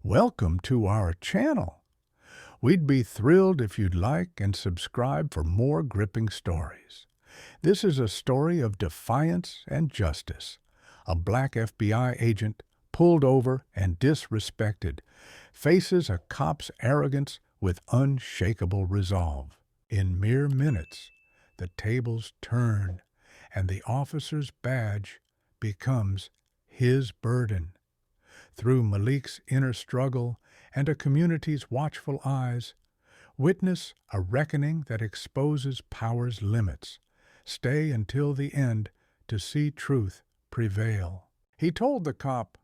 Welcome to our channel. We'd be thrilled if you'd like and subscribe for more gripping stories. This is a story of defiance and justice. A black FBI agent, pulled over and disrespected, faces a cop's arrogance with unshakable resolve. In mere minutes, the tables turn, and the officer's badge becomes his burden. Through Malik's inner struggle and a community's watchful eyes, witness a reckoning that exposes power's limits. Stay until the end to see truth prevail. He told the cop,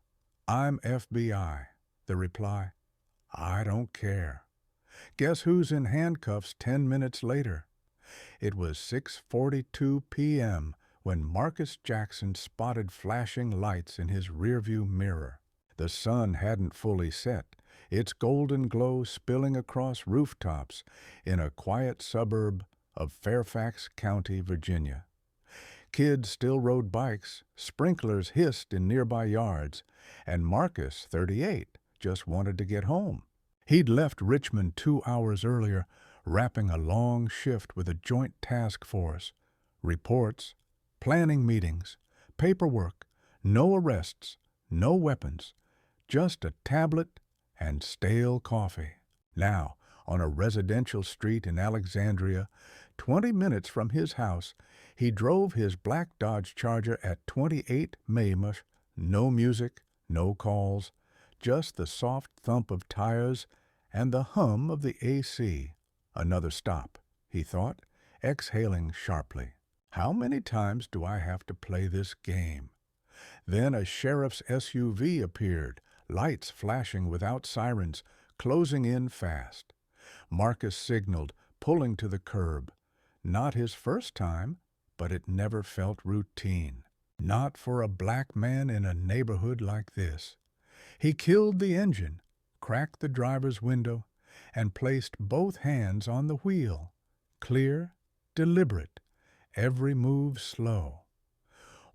"I'm FBI." The reply, "I don't care." Guess who's in handcuffs 10 minutes later? It was 6:42 p.m. when Marcus Jackson spotted flashing lights in his rearview mirror. The sun hadn't fully set, its golden glow spilling across rooftops in a quiet suburb of Fairfax County, Virginia. Kids still rode bikes, sprinklers hissed in nearby yards, and Marcus, 38, just wanted to get home. He'd left Richmond 2 hours earlier, wrapping a long shift with a joint task force. Reports, planning meetings, paperwork, no arrests, no weapons, just a tablet and stale coffee. Now, on a residential street in Alexandria, 20 minutes from his house, he drove his black Dodge Charger at 28 Maymush, no music, no calls, just the soft thump of tires and the hum of the AC. Another stop, he thought, exhaling sharply. How many times do I have to play this game? Then a sheriff's SUV appeared, lights flashing without sirens, closing in fast. Marcus signaled, pulling to the curb. Not his first time, but it never felt routine. Not for a black man in a neighborhood like this. He killed the engine, cracked the driver's window, and placed both hands on the wheel. Clear, deliberate, every move slow.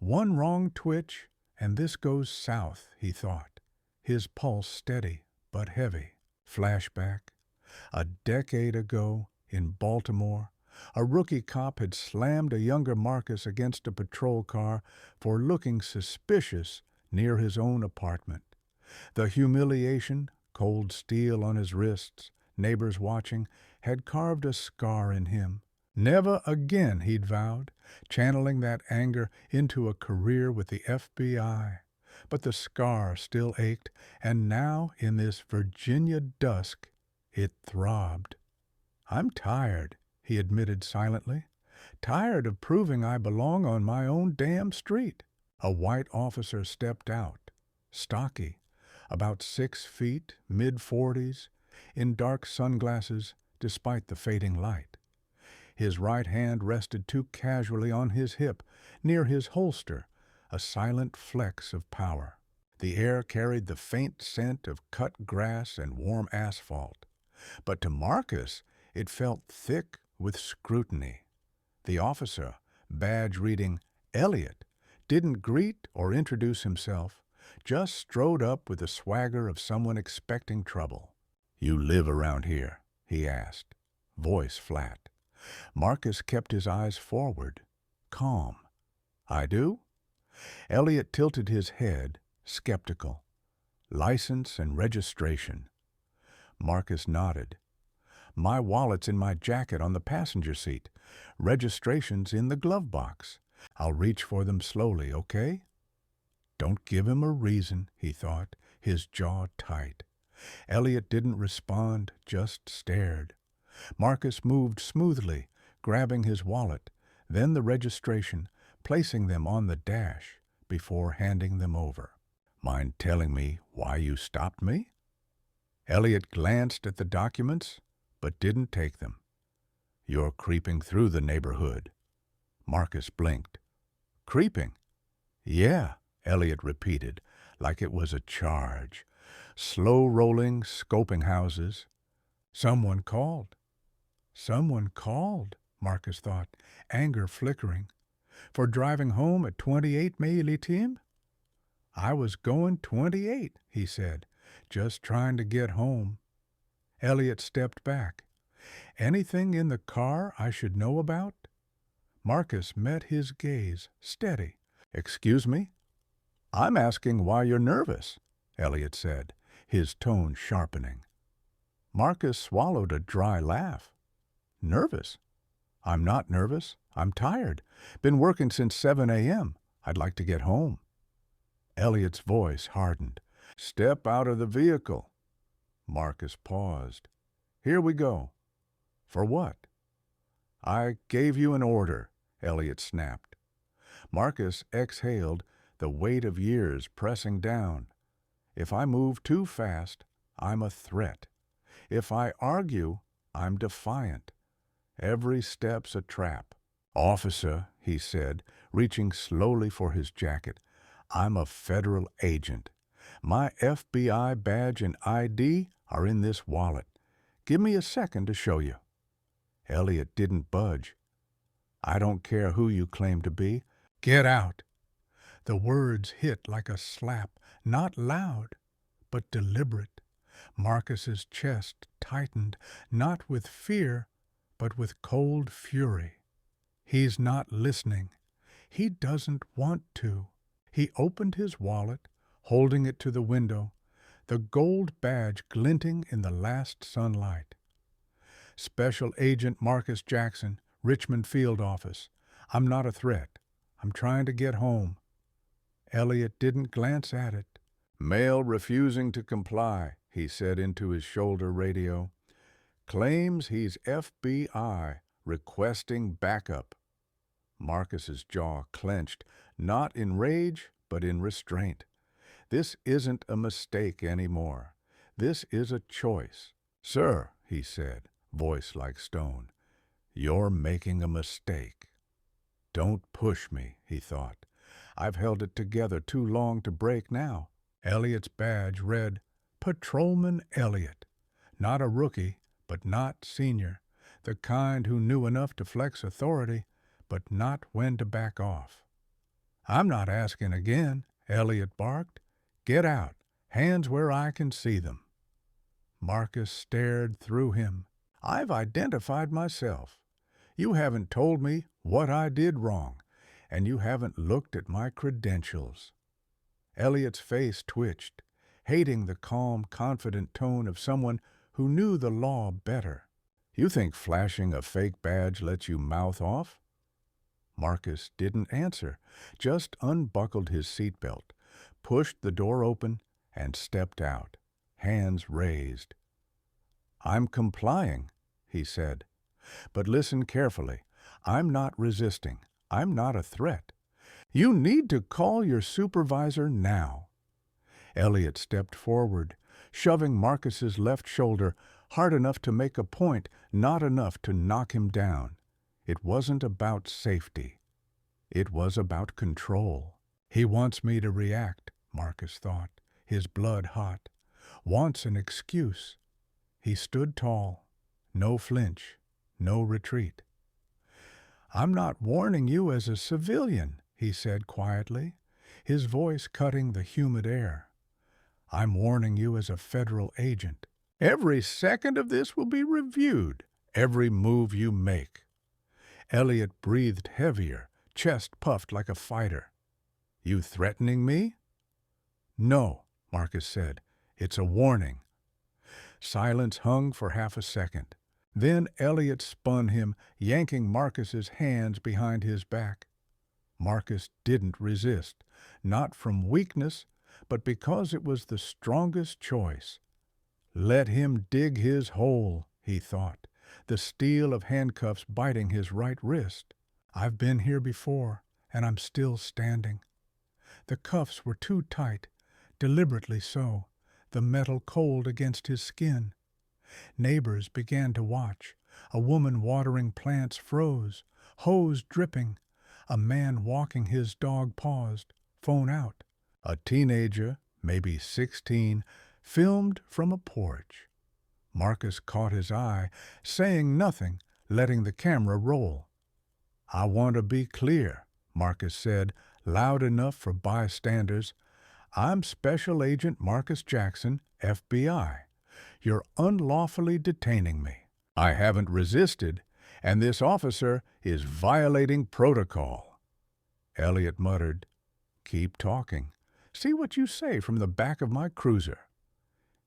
One wrong twitch, and this goes south, he thought. His pulse steady but heavy. Flashback. A decade ago, in Baltimore, a rookie cop had slammed a younger Marcus against a patrol car for looking suspicious near his own apartment. The humiliation, cold steel on his wrists, neighbors watching, had carved a scar in him. Never again, he'd vowed, channeling that anger into a career with the FBI. But the scar still ached, and now, in this Virginia dusk, it throbbed. "I'm tired," he admitted silently. "Tired of proving I belong on my own damn street." A white officer stepped out, stocky, about 6 feet, mid-40s, in dark sunglasses despite the fading light. His right hand rested too casually on his hip, near his holster, a silent flex of power. The air carried the faint scent of cut grass and warm asphalt. But to Marcus, it felt thick with scrutiny. The officer, badge reading Elliot, didn't greet or introduce himself, just strode up with the swagger of someone expecting trouble. "You live around here?" he asked, voice flat. Marcus kept his eyes forward, calm. "I do?" Elliot tilted his head, skeptical. "License and registration." Marcus nodded. "My wallet's in my jacket on the passenger seat. Registration's in the glove box. I'll reach for them slowly, okay?" Don't give him a reason, he thought, his jaw tight. Elliot didn't respond, just stared. Marcus moved smoothly, grabbing his wallet, then the registration, placing them on the dash before handing them over. "Mind telling me why you stopped me?" Elliot glanced at the documents, but didn't take them. "You're creeping through the neighborhood." Marcus blinked. "Creeping?" "Yeah," Elliot repeated, like it was a charge. Slow-rolling, scoping houses. Someone called. Someone called, Marcus thought, anger flickering. "For driving home at 28 May Litim?" "I was going 28, he said, Just trying to get home. Elliot stepped back. Anything in the car I should know about? Marcus met his gaze, steady. Excuse me? I'm asking why you're nervous, Elliot said, his tone sharpening. Marcus swallowed a dry laugh. Nervous? I'm not nervous. I'm tired. Been working since 7 a.m. I'd like to get home. Elliot's voice hardened. Step out of the vehicle. Marcus paused. Here we go. For what? I gave you an order, Elliot snapped. Marcus exhaled, the weight of years pressing down. If I move too fast, I'm a threat. If I argue, I'm defiant. Every step's a trap. Officer, he said, reaching slowly for his jacket, I'm a federal agent. My FBI badge and ID are in this wallet. Give me a second to show you. Elliot didn't budge. I don't care who you claim to be. Get out. The words hit like a slap, not loud, but deliberate. Marcus's chest tightened, not with fear, but with cold fury. He's not listening. He doesn't want to. He opened his wallet, holding it to the window, the gold badge glinting in the last sunlight. Special Agent Marcus Jackson, Richmond Field Office. I'm not a threat. I'm trying to get home. Elliot didn't glance at it. Male refusing to comply, he said into his shoulder radio. Claims he's FBI, requesting backup. Marcus's jaw clenched, not in rage, but in restraint. This isn't a mistake anymore. This is a choice. Sir, he said, voice like stone, you're making a mistake. Don't push me, he thought. I've held it together too long to break now. Elliot's badge read, Patrolman Elliot. Not a rookie, but not senior. The kind who knew enough to flex authority, but not when to back off. I'm not asking again, Elliot barked. Get out. Hands where I can see them. Marcus stared through him. I've identified myself. You haven't told me what I did wrong, and you haven't looked at my credentials. Elliot's face twitched, hating the calm, confident tone of someone who knew the law better. You think flashing a fake badge lets you mouth off? Marcus didn't answer, just unbuckled his seatbelt, pushed the door open, and stepped out, hands raised. I'm complying, he said. But listen carefully. I'm not resisting. I'm not a threat. You need to call your supervisor now. Elliot stepped forward, shoving Marcus's left shoulder hard enough to make a point, not enough to knock him down. It wasn't about safety. It was about control. He wants me to react, Marcus thought, his blood hot. Wants an excuse. He stood tall. No flinch. No retreat. I'm not warning you as a civilian, he said quietly, his voice cutting the humid air. I'm warning you as a federal agent. Every second of this will be reviewed, every move you make. Elliot breathed heavier, chest puffed like a fighter. You threatening me? No, Marcus said. It's a warning. Silence hung for half a second. Then Elliot spun him, yanking Marcus's hands behind his back. Marcus didn't resist, not from weakness, but because it was the strongest choice. Let him dig his hole, he thought, the steel of handcuffs biting his right wrist. I've been here before, and I'm still standing. The cuffs were too tight, deliberately so, the metal cold against his skin. Neighbors began to watch. A woman watering plants froze, hose dripping. A man walking his dog paused, phone out. A teenager, maybe 16, filmed from a porch. Marcus caught his eye, saying nothing, letting the camera roll. I want to be clear, Marcus said, loud enough for bystanders. I'm Special Agent Marcus Jackson, FBI. You're unlawfully detaining me. I haven't resisted, and this officer is violating protocol." Elliot muttered, "Keep talking. See what you say from the back of my cruiser."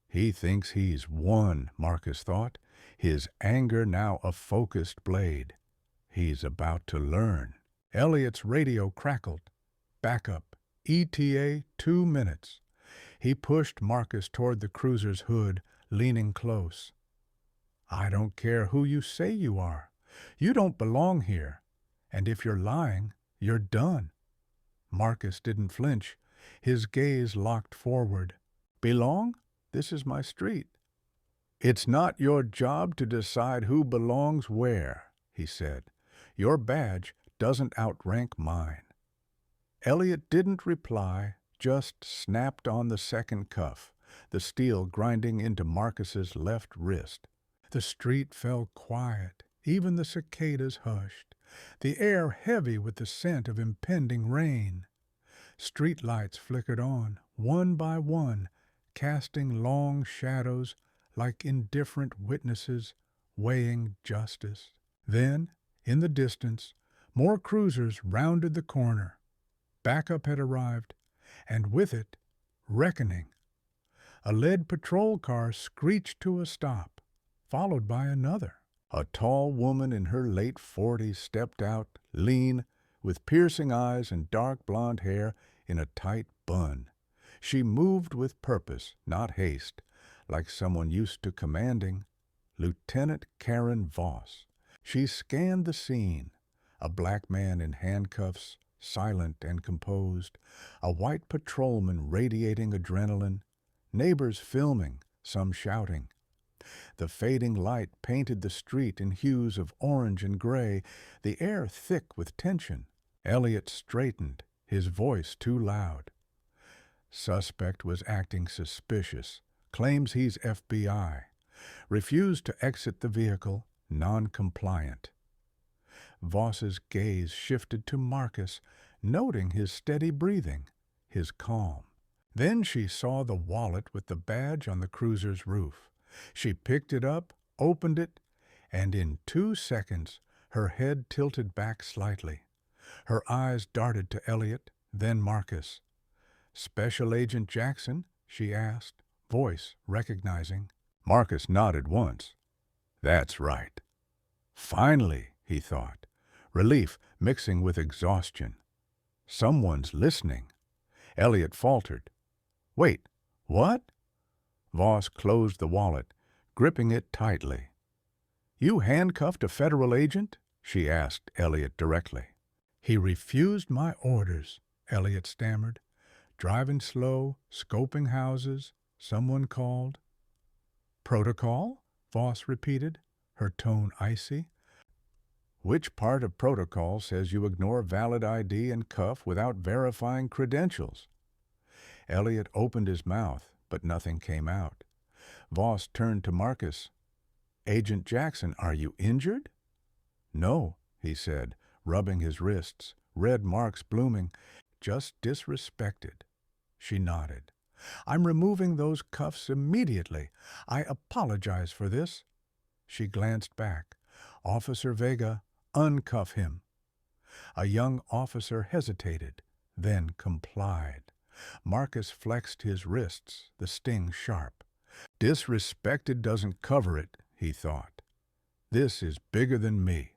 He thinks he's won, Marcus thought, his anger now a focused blade. He's about to learn. Elliot's radio crackled. "Backup. ETA 2 minutes." He pushed Marcus toward the cruiser's hood, leaning close. "I don't care who you say you are. You don't belong here. And if you're lying, you're done." Marcus didn't flinch. His gaze locked forward. "Belong? This is my street." "It's not your job to decide who belongs where," he said. "Your badge doesn't outrank mine." Elliot didn't reply, just snapped on the second cuff, the steel grinding into Marcus's left wrist. The street fell quiet, even the cicadas hushed, the air heavy with the scent of impending rain. Street lights flickered on, one by one, casting long shadows like indifferent witnesses weighing justice. Then, in the distance, more cruisers rounded the corner. Backup had arrived, and with it, reckoning. A lead patrol car screeched to a stop, followed by another. A tall woman in her late 40s stepped out, lean, with piercing eyes and dark blonde hair in a tight bun. She moved with purpose, not haste, like someone used to commanding. Lieutenant Karen Voss. She scanned the scene. A black man in handcuffs, silent and composed, a white patrolman radiating adrenaline, neighbors filming, some shouting. The fading light painted the street in hues of orange and gray, the air thick with tension. Elliot straightened, his voice too loud. Suspect was acting suspicious, claims he's FBI. Refused to exit the vehicle, non-compliant. Voss's gaze shifted to Marcus, noting his steady breathing, his calm. Then she saw the wallet with the badge on the cruiser's roof. She picked it up, opened it, and in 2 seconds her head tilted back slightly. Her eyes darted to Elliot, then Marcus. "Special Agent Jackson?" she asked, voice recognizing. Marcus nodded once. "That's right." Finally, he thought, relief mixing with exhaustion. Someone's listening. Elliot faltered. "Wait, what?" Voss closed the wallet, gripping it tightly. "You handcuffed a federal agent?" she asked Elliot directly. "He refused my orders," Elliot stammered. "Driving slow, scoping houses, someone called." "Protocol?" Voss repeated, her tone icy. "Which part of protocol says you ignore valid ID and cuff without verifying credentials?" Elliot opened his mouth, but nothing came out. Voss turned to Marcus. "Agent Jackson, are you injured?" "No," he said, rubbing his wrists, red marks blooming. "Just disrespected." She nodded. "I'm removing those cuffs immediately. I apologize for this." She glanced back. "Officer Vega, uncuff him." A young officer hesitated, then complied. Marcus flexed his wrists, the sting sharp. Disrespected doesn't cover it, he thought. This is bigger than me.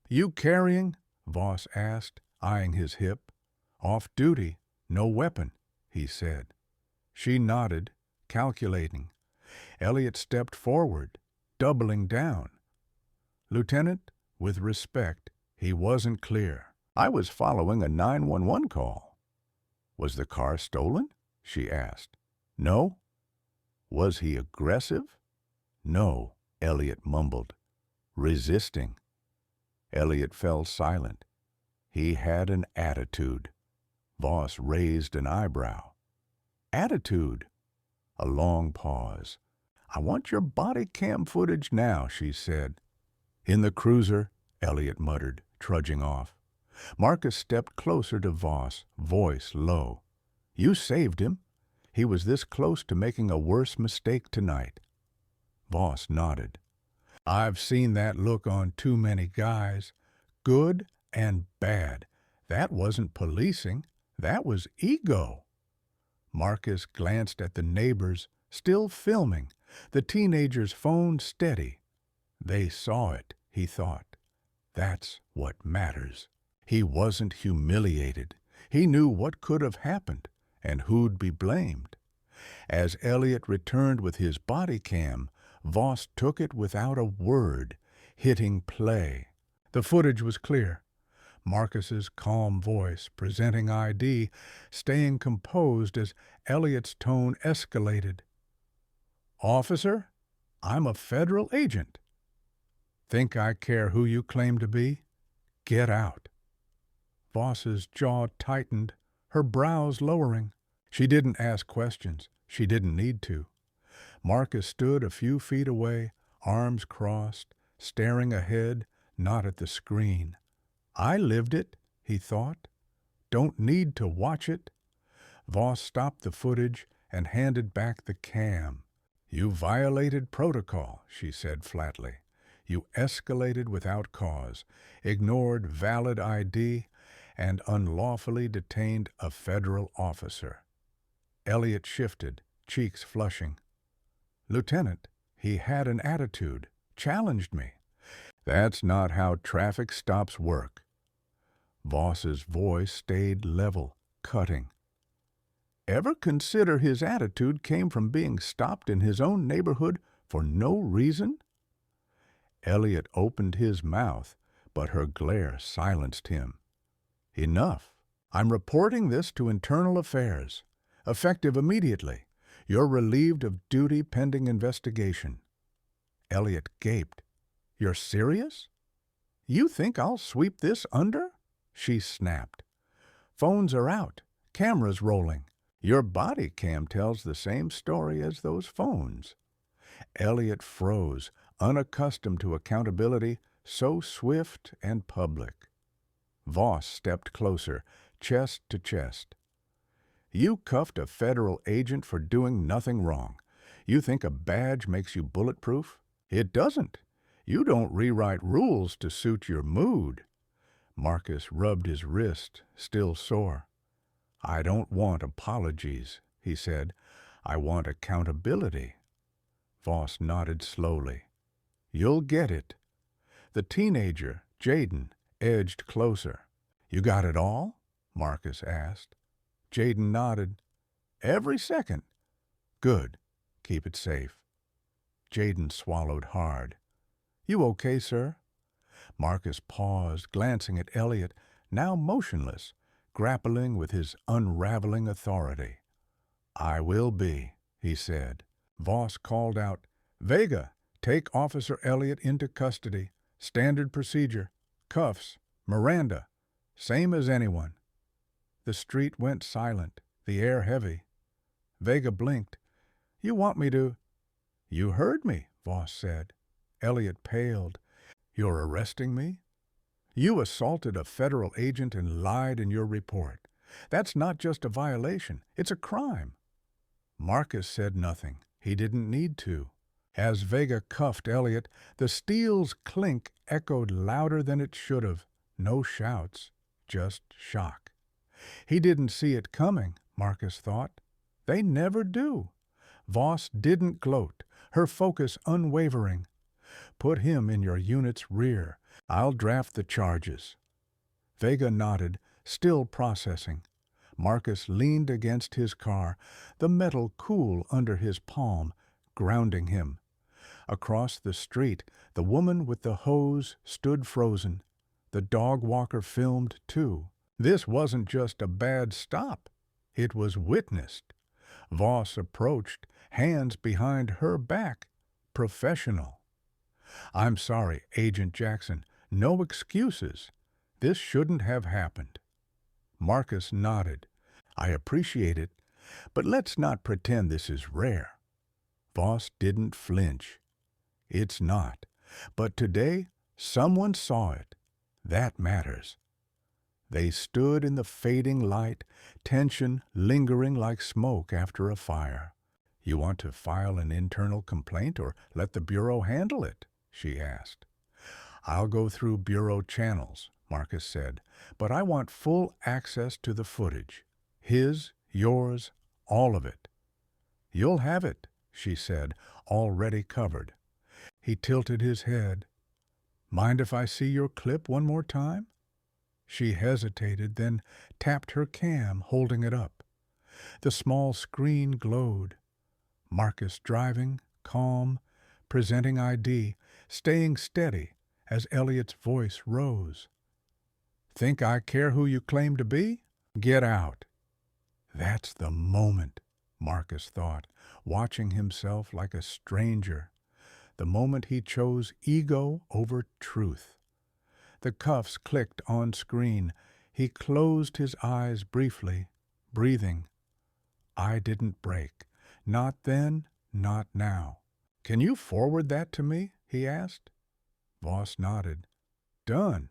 "You carrying?" Voss asked, eyeing his hip. "Off duty, no weapon," he said. She nodded, calculating. Elliot stepped forward, doubling down. "Lieutenant," with respect, he wasn't clear. "I was following a 911 call." "Was the car stolen?" she asked. "No." "Was he aggressive?" "No," Elliot mumbled. "Resisting." Elliot fell silent. He had an attitude. Voss raised an eyebrow. "Attitude?" A long pause. "I want your body cam footage now," she said. "In the cruiser," Elliot muttered, trudging off. Marcus stepped closer to Voss, voice low. You saved him. He was this close to making a worse mistake tonight. Voss nodded. I've seen that look on too many guys. Good and bad. That wasn't policing. That was ego. Marcus glanced at the neighbors, still filming, the teenager's phone steady. They saw it, he thought. That's what matters. He wasn't humiliated. He knew what could have happened and who'd be blamed. As Elliot returned with his body cam, Voss took it without a word, hitting play. The footage was clear. Marcus's calm voice, presenting ID, staying composed as Elliot's tone escalated. Officer, I'm a federal agent. Think I care who you claim to be? Get out. Voss's jaw tightened, her brows lowering. She didn't ask questions. She didn't need to. Marcus stood a few feet away, arms crossed, staring ahead, not at the screen. I lived it, he thought. Don't need to watch it. Voss stopped the footage and handed back the cam. You violated protocol, she said flatly. You escalated without cause, ignored valid ID, and unlawfully detained a federal officer. Elliot shifted, cheeks flushing. Lieutenant, he had an attitude, challenged me. That's not how traffic stops work. Voss's voice stayed level, cutting. Ever consider his attitude came from being stopped in his own neighborhood for no reason? Elliot opened his mouth, but her glare silenced him. Enough. I'm reporting this to Internal Affairs. Effective immediately. You're relieved of duty pending investigation. Elliot gaped. You're serious? You think I'll sweep this under? She snapped. Phones are out. Cameras rolling. Your body cam tells the same story as those phones. Elliot froze, unaccustomed to accountability so swift and public. Voss stepped closer, chest to chest. You cuffed a federal agent for doing nothing wrong. You think a badge makes you bulletproof? It doesn't. You don't rewrite rules to suit your mood. Marcus rubbed his wrist, still sore. I don't want apologies, he said. I want accountability. Voss nodded slowly. You'll get it. The teenager, Jaden, edged closer. You got it all? Marcus asked. Jaden nodded. Every second. Good. Keep it safe. Jaden swallowed hard. You okay, sir? Marcus paused, glancing at Elliot, now motionless, grappling with his unraveling authority. I will be, he said. Voss called out, Vega, take Officer Elliot into custody. Standard procedure. Cuffs. Miranda. Same as anyone. The street went silent, the air heavy. Vega blinked. You want me to? You heard me, Voss said. Elliot paled. You're arresting me? You assaulted a federal agent and lied in your report. That's not just a violation, it's a crime. Marcus said nothing. He didn't need to. As Vega cuffed Elliot, the steel's clink echoed louder than it should have. No shouts, just shock. He didn't see it coming, Marcus thought. They never do. Voss didn't gloat, her focus unwavering. Put him in your unit's rear. I'll draft the charges. Vega nodded, still processing. Marcus leaned against his car, the metal cool under his palm, grounding him. Across the street, the woman with the hose stood frozen. The dog walker filmed, too. This wasn't just a bad stop. It was witnessed. Voss approached, hands behind her back. Professional. I'm sorry, Agent Jackson. No excuses. This shouldn't have happened. Marcus nodded. I appreciate it, but let's not pretend this is rare. Voss didn't flinch. It's not. But today, someone saw it. That matters. They stood in the fading light, tension lingering like smoke after a fire. "You want to file an internal complaint or let the Bureau handle it?" she asked. "I'll go through Bureau channels," Marcus said, "but I want full access to the footage. His, yours, all of it." "You'll have it," she said, already covered. He tilted his head. "Mind if I see your clip one more time?" She hesitated, then tapped her cam, holding it up. The small screen glowed. Marcus driving, calm, presenting ID, staying steady as Elliot's voice rose. "Think I care who you claim to be? Get out." That's the moment, Marcus thought, watching himself like a stranger. The moment he chose ego over truth. The cuffs clicked on screen. He closed his eyes briefly, breathing. I didn't break. Not then, not now. "Can you forward that to me?" he asked. Voss nodded. "Done."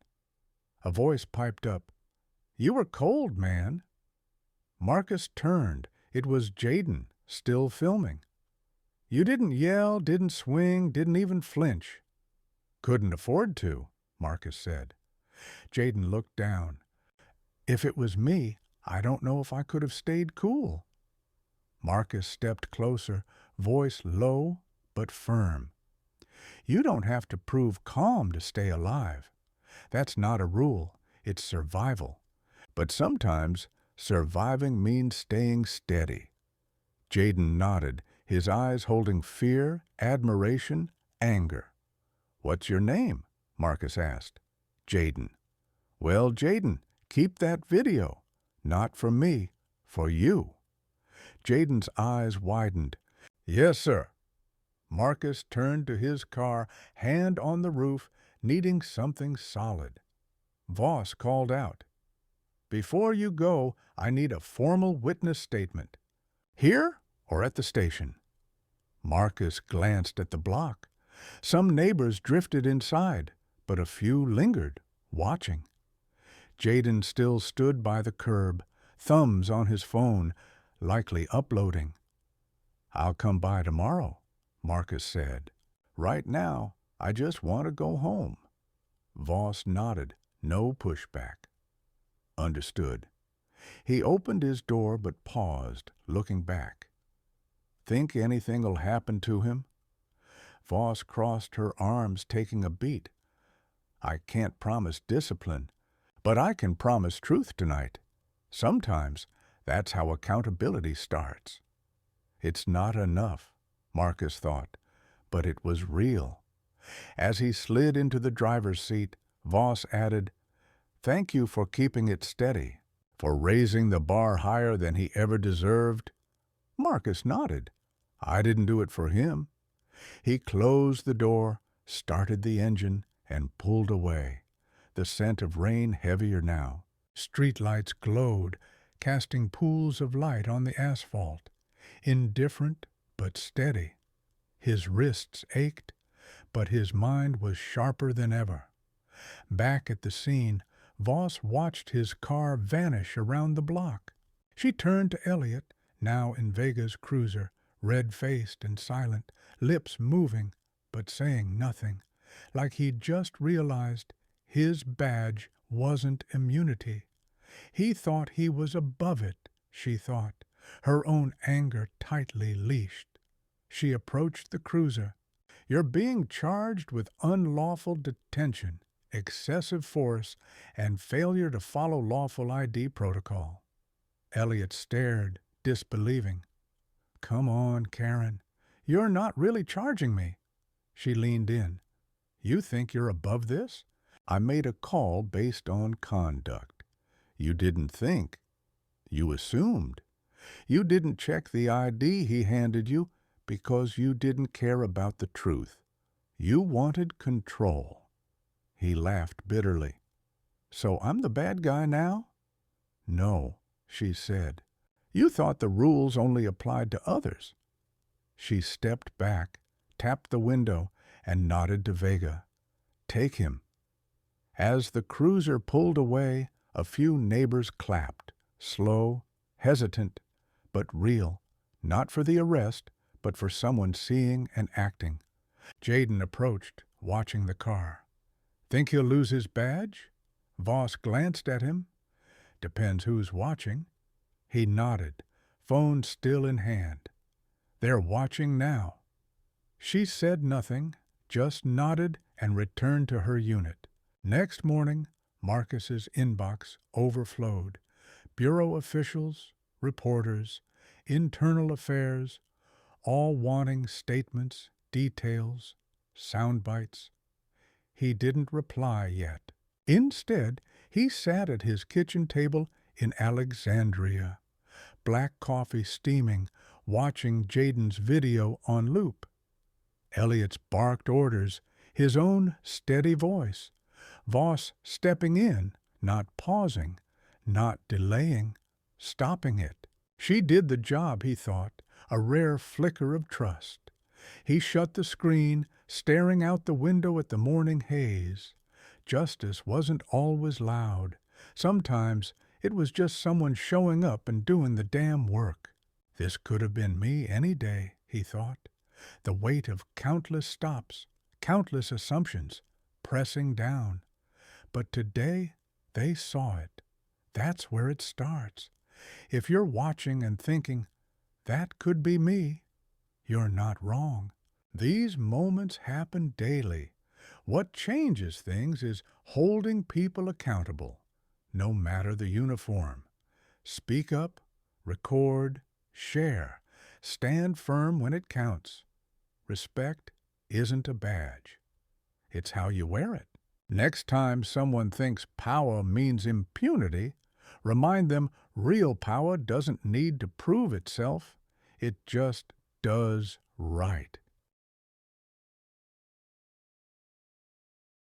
A voice piped up. "You were cold, man." Marcus turned. It was Jaden, still filming. "You didn't yell, didn't swing, didn't even flinch." "Couldn't afford to," Marcus said. Jaden looked down. "If it was me, I don't know if I could have stayed cool." Marcus stepped closer, voice low but firm. "You don't have to prove calm to stay alive. That's not a rule. It's survival. But sometimes surviving means staying steady." Jaden nodded, his eyes holding fear, admiration, anger. "What's your name?" Marcus asked. "Jaden." "Well, Jaden, keep that video. Not for me, for you." Jaden's eyes widened. "Yes, sir." Marcus turned to his car, hand on the roof, needing something solid. Voss called out, "Before you go, I need a formal witness statement. Here or at the station?" Marcus glanced at the block. Some neighbors drifted inside, but a few lingered, watching. Jaden still stood by the curb, thumbs on his phone, likely uploading. "I'll come by tomorrow," Marcus said. "Right now, I just want to go home." Voss nodded, no pushback. "Understood." He opened his door but paused, looking back. "Think anything'll happen to him?" Voss crossed her arms, taking a beat. "I can't promise discipline, but I can promise truth tonight. Sometimes that's how accountability starts." It's not enough, Marcus thought, but it was real. As he slid into the driver's seat, Voss added, "Thank you for keeping it steady, for raising the bar higher than he ever deserved." Marcus nodded. "I didn't do it for him." He closed the door, started the engine, and pulled away, the scent of rain heavier now. Streetlights glowed, casting pools of light on the asphalt, indifferent but steady. His wrists ached, but his mind was sharper than ever. Back at the scene, Voss watched his car vanish around the block. She turned to Elliot, now in Vega's cruiser, red-faced and silent, lips moving, but saying nothing, like he'd just realized his badge wasn't immunity. He thought he was above it, she thought, her own anger tightly leashed. She approached the cruiser. "You're being charged with unlawful detention, excessive force, and failure to follow lawful ID protocol." Elliot stared, disbelieving. "Come on, Karen. You're not really charging me." She leaned in. "You think you're above this? I made a call based on conduct. You didn't think. You assumed. You didn't check the ID he handed you because you didn't care about the truth. You wanted control." He laughed bitterly. "So I'm the bad guy now?" "No," she said. "You thought the rules only applied to others." She stepped back, tapped the window, and nodded to Vega. "Take him." As the cruiser pulled away, A few neighbors clapped, slow, hesitant, but real, not for the arrest, but for someone seeing and acting. Jaden approached, watching the car. Think he'll lose his badge? Voss glanced at him. Depends who's watching. He nodded, phone still in hand. They're watching now. She said nothing, just nodded and returned to her unit. Next morning, Marcus's inbox overflowed. Bureau officials, reporters, internal affairs, all wanting statements, details, sound bites. He didn't reply yet. Instead, he sat at his kitchen table in Alexandria, black coffee steaming, watching Jaden's video on loop. Elliot's barked orders, his own steady voice. Voss stepping in, not pausing, not delaying, stopping it. She did the job, he thought, a rare flicker of trust. He shut the screen, staring out the window at the morning haze. Justice wasn't always loud. Sometimes it was just someone showing up and doing the damn work. This could have been me any day, he thought. The weight of countless stops, countless assumptions, pressing down. But today, they saw it. That's where it starts. If you're watching and thinking, that could be me, you're not wrong. These moments happen daily. What changes things is holding people accountable, no matter the uniform. Speak up, record, share. Stand firm when it counts. Respect isn't a badge. It's how you wear it. Next time someone thinks power means impunity, remind them real power doesn't need to prove itself. It just does right.